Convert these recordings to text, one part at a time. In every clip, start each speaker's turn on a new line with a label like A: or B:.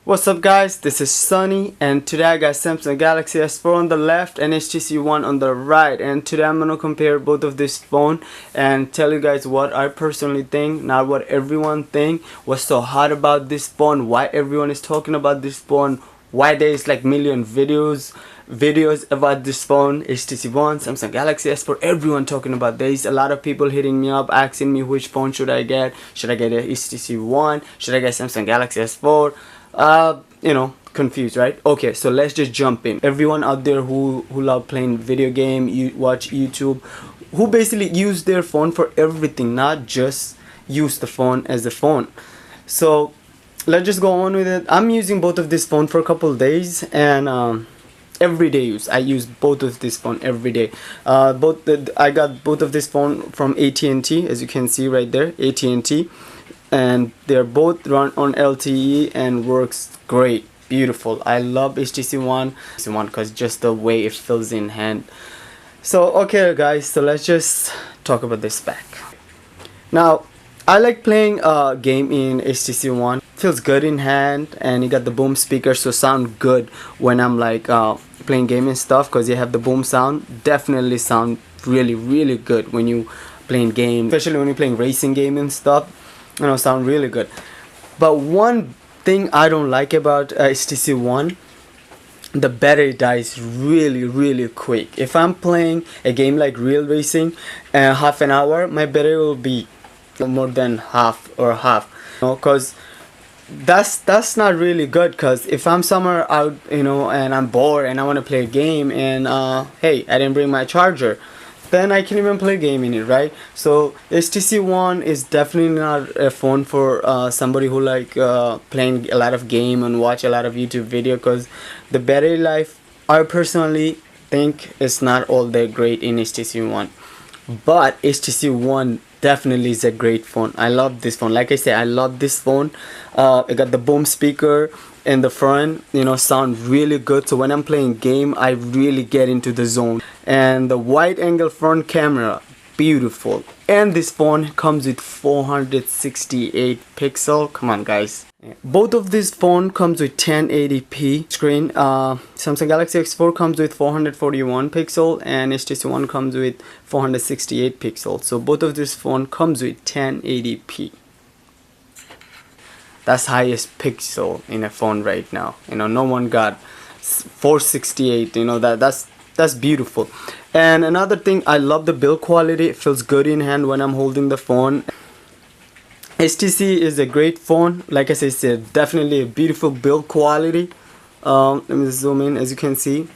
A: What's up guys, this is Sunny and today I got Samsung Galaxy S4 on the left and HTC One on the right, and today I'm gonna compare both of this phone and tell you guys what I personally think, not what everyone think, what's so hot about this phone, why everyone is talking about this phone, why there's like million videos about this phone, HTC One, Samsung Galaxy S4, everyone talking about. There's a lot of people hitting me up asking me which phone should I get a HTC One, should I get Samsung Galaxy S4, confused, right? Okay, so let's just jump in. Everyone out there who love playing video game, you watch YouTube, who basically use their phone for everything, not just use the phone as a phone. So let's just go on with it. I'm using both of this phone for a couple days, and everyday use. I use both of this phone every day. I got both of this phone from AT&T, as you can see right there, AT&T, and they're both run on LTE and works great, beautiful. I love HTC One because just the way it feels in hand. So okay guys, so let's just talk about the spec. Now I like playing a game in HTC One. Feels good in hand, and you got the boom speaker, so sound good when I'm like playing game and stuff, because you have the boom sound. Definitely sound really good when you playing game, especially when you're playing racing game and stuff. Sound really good. But one thing I don't like about HTC One, the battery dies really quick. If I'm playing a game like real racing, half an hour, my battery will be more than half, because that's not really good. Because if I'm somewhere out, and I'm bored and I want to play a game, and hey, I didn't bring my charger, then I can even play game in it, right? So HTC One is definitely not a phone for somebody who like playing a lot of game and watch a lot of YouTube video, because the battery life, I personally think, is not all that great in HTC One. But HTC One definitely is a great phone. I love this phone. Like I said, I love this phone. It got the boom speaker in the front, sound really good. So when I'm playing game, I really get into the zone. And the wide angle front camera, beautiful. And this phone comes with 468 pixel. Come on guys. Both of this phone comes with 1080p screen. Samsung Galaxy S4 comes with 441 pixel and HTC One comes with 468 pixel. So both of this phone comes with 1080p. That's highest pixel in a phone right now. No one got 468. That's beautiful. And another thing, I love the build quality. It feels good in hand when I'm holding the phone. HTC is a great phone. Like I said, definitely a beautiful build quality. Let me zoom in. As you can see,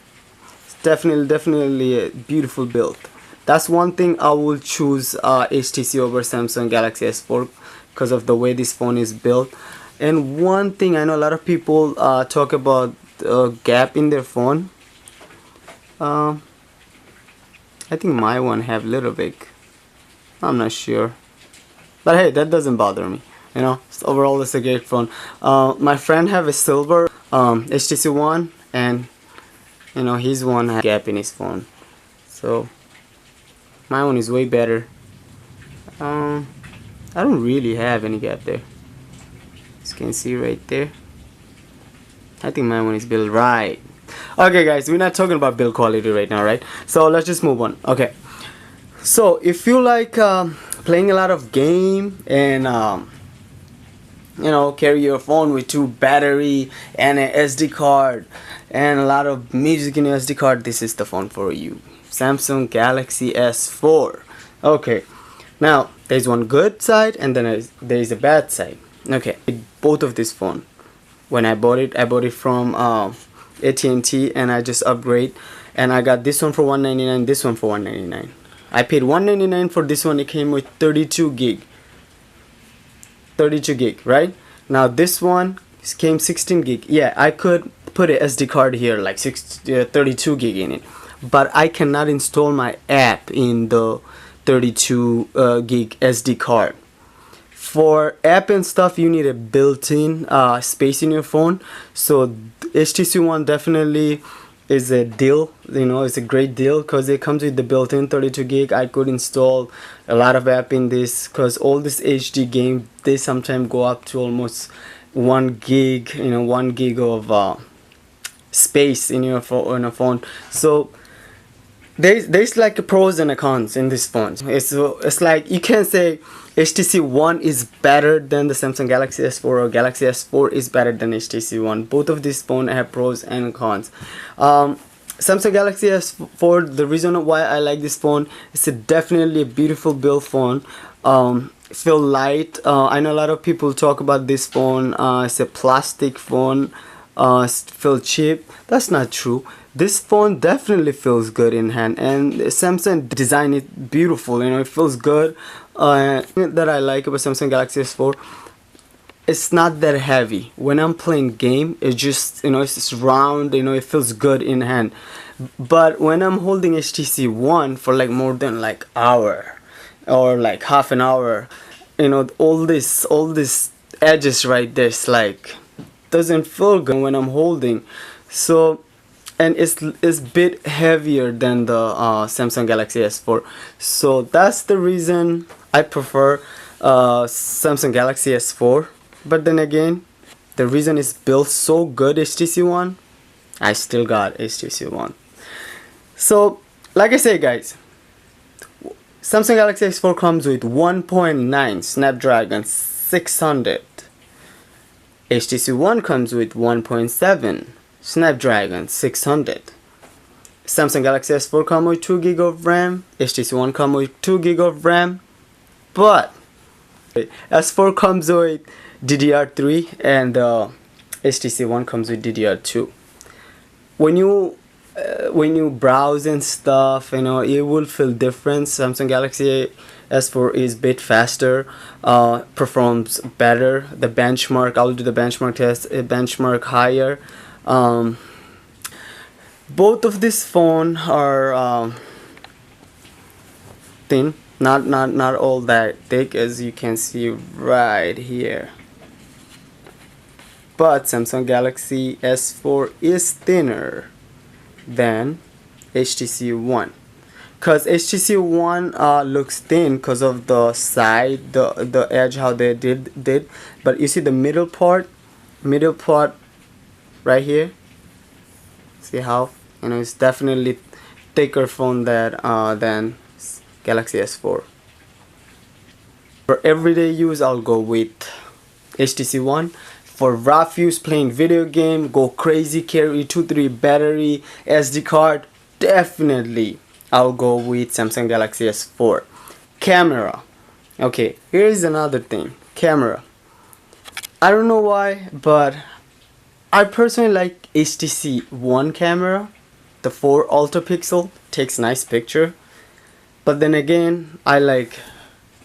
A: it's definitely a beautiful build. That's one thing I will choose HTC over Samsung Galaxy S4 because of the way this phone is built. And one thing, I know a lot of people talk about gap in their phone. I think my one have little bit. I'm not sure, but hey, that doesn't bother me. Overall it's a great phone. My friend have a silver HTC One, and his one has a gap in his phone, so my one is way better. I don't really have any gap there. As you can see right there, I think my one is built right. Okay guys, we're not talking about build quality right now, right? So let's just move on. Okay, so if you like playing a lot of game and carry your phone with 2 battery and an SD card and a lot of music in your SD card, this is the phone for you. Samsung Galaxy S4. Okay, now there's one good side and then there's a bad side. Okay, both of this phone, when I bought it from AT&T, and I just upgrade, and I got this one for $199, this one for $199. I paid $199 for this one. It came with 32 gig, right? Now this one came 16 gig. Yeah, I could put a SD card here like 32 gig in it, but I cannot install my app in the 32 gig SD card. For app and stuff, you need a built-in space in your phone. So HTC One definitely is a deal. It's a great deal because it comes with the built-in 32 gig. I could install a lot of app in this, because all this HD game, they sometimes go up to almost 1 gig, 1 gig of space in your on a phone. So there's like a pros and a cons in this phone. It's like you can say HTC One is better than the Samsung Galaxy S4, or Galaxy S4 is better than HTC One. Both of these phones have pros and cons. Samsung Galaxy S4, the reason why I like this phone, it's definitely a beautiful build phone. Feel light. I know a lot of people talk about this phone. It's a plastic phone. Feel cheap. That's not true. This phone definitely feels good in hand, and Samsung design it beautiful. It feels good. That I like about Samsung Galaxy S4, it's not that heavy. When I'm playing game, it's just it's just round. It feels good in hand. But when I'm holding HTC One for like more than like hour or like half an hour, all this edges right there, it's like doesn't feel good when I'm holding. So, and it's bit heavier than the Samsung Galaxy S4. So that's the reason I prefer Samsung Galaxy S4. But then again, the reason it's built so good, HTC One, I still got HTC One. So like I say, guys, Samsung Galaxy S4 comes with 1.9 Snapdragon 600. HTC One comes with 1.7 Snapdragon 600. Samsung Galaxy S4 comes with 2 gig of RAM. HTC One comes with 2 gig of RAM. But S4 comes with DDR3 and HTC One comes with DDR2. When you browse and stuff, it will feel different. Samsung Galaxy S4 is a bit faster, performs better. The benchmark, I'll do the benchmark test, a benchmark higher. Both of these phones are thin, not all that thick, as you can see right here. But Samsung Galaxy S4 is thinner than HTC One, because HTC One looks thin because of the side, the edge, how they did. But you see the middle part right here, see how it's definitely thicker phone than Galaxy S4. For everyday use, I'll go with HTC One. For rough use, playing video game, go crazy, carry 2-3 battery, SD card, definitely I'll go with Samsung Galaxy S4. Camera. Okay, here's another thing. Camera. I don't know why, but I personally like HTC One camera. The 4 ultra pixel takes nice picture. But then again, I like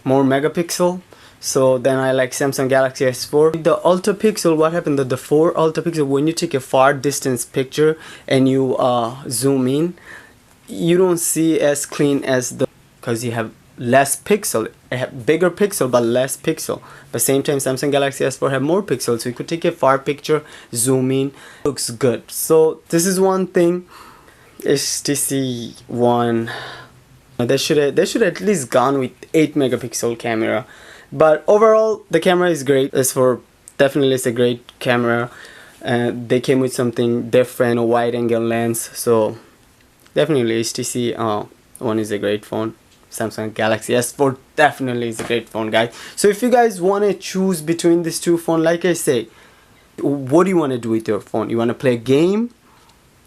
A: more megapixel. So then I like Samsung Galaxy S4. The ultra pixel, what happened, the 4 ultra pixel, when you take a far distance picture and you zoom in, you don't see as clean as because you have less pixel. I have bigger pixel but less pixel. But same time, Samsung Galaxy S4 have more pixels, so you could take a far picture, zoom in, looks good. So this is one thing. HTC One, they should at least gone with 8 megapixel camera. But overall, the camera is great. Definitely it's a great camera. They came with something different, a wide angle lens. So definitely HTC One is a great phone. Samsung Galaxy S4 definitely is a great phone, guys. So if you guys want to choose between these two phones, like I say, what do you want to do with your phone? You want to play a game?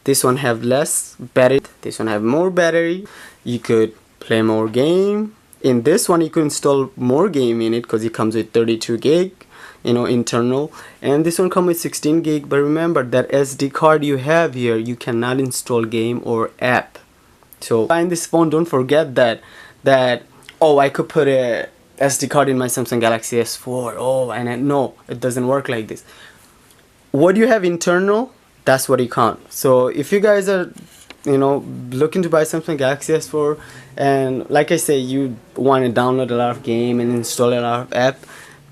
A: This one have less battery. This one have more battery. You could play more game. In this one, you could install more game in it because it comes with 32 gig, internal. And this one comes with 16 gig. But remember that SD card you have here, you cannot install game or app. So buying this phone, don't forget that I could put a SD card in my Samsung Galaxy S4. No, it doesn't work like this. What you have internal, that's what you count. So if you guys are looking to buy Samsung Galaxy S4, and like I say, you want to download a lot of game and install a lot of app,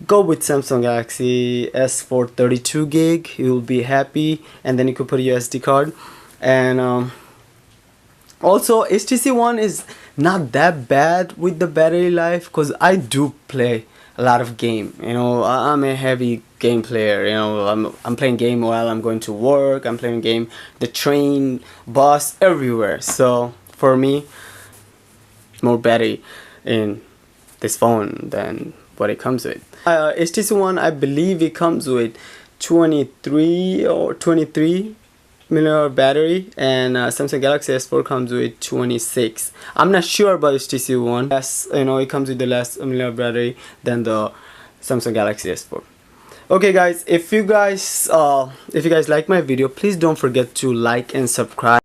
A: go with Samsung Galaxy S4 32 gig. You'll be happy, and then you could put your SD card. And also HTC One is not that bad with the battery life, because I do play a lot of game. You know, I'm a heavy game player. You know, I'm playing game while I'm going to work. I'm playing game, the train, bus, everywhere. So for me, more battery in this phone than what it comes with. HTC One, I believe it comes with 23 milliamp battery, and Samsung Galaxy S4 comes with 26. I'm not sure about HTC One. Yes, you know, it comes with the less milliamp battery than the Samsung Galaxy S4. Okay guys, if you guys like my video, please don't forget to like and subscribe.